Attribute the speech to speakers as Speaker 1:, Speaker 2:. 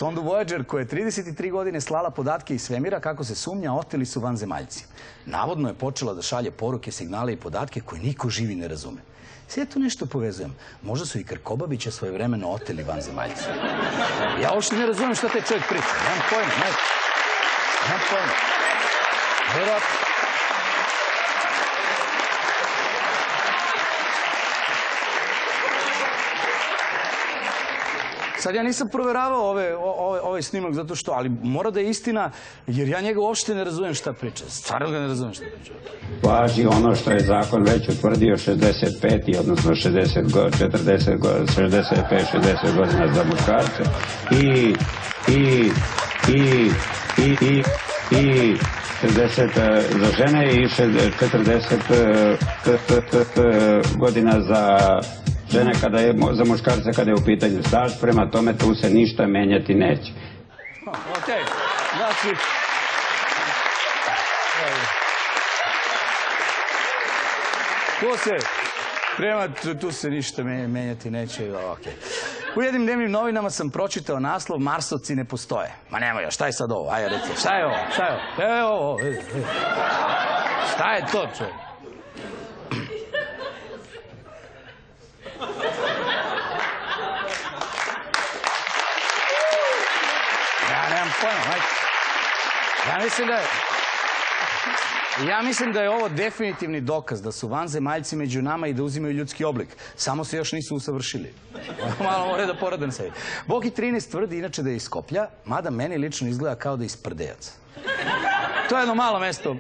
Speaker 1: Sondu Voyager, koja je 33 godine slala podatke iz svemira, kako se sumnja, oteli su vanzemaljci. Navodno je počela da šalje poruke, signale i podatke koje niko živi ne razume. Sve tu nešto povezujem. Možda su i Krkobabića svojevremeno oteli vanzemaljci. Ja uopšte ne razumijem šta taj čovjek priča. Nemam pojma, ne. Nemam pojma. Vjerojatno. Sad ja nisam proveravao ovaj snimak zato što, ali mora da je istina, jer ja njega uopšte ne razumijem šta priča. Stvarno ga ne razumijem šta priča.
Speaker 2: Važi ono što je zakon već utvrdio 65, odnosno 65-60 godina za muškarce i 60 za žene i 40 godina za žene za muškarce kada je u pitanju staž, prema tome tu se ništa menjati neće.
Speaker 1: Okej, znači... Tu se ništa menjati neće, okej. U jednim dnevnim novinama sam pročitao naslov Marsovci ne postoje. Ma nemoj, šta je sad ovo? Ajde, reci, šta je ovo? Šta je ovo? Evo ovo, šta je to, čovjek? Ja mislim da je ovo definitivni dokaz da su vanzemaljci među nama i da uzimaju ljudski oblik. Samo se još nisu usavršili. Malo moraju da porade na sebi. Boki 13 tvrdi inače da je iz Skoplja, mada meni lično izgleda kao da je iz Prdejaca. To je jedno malo mesto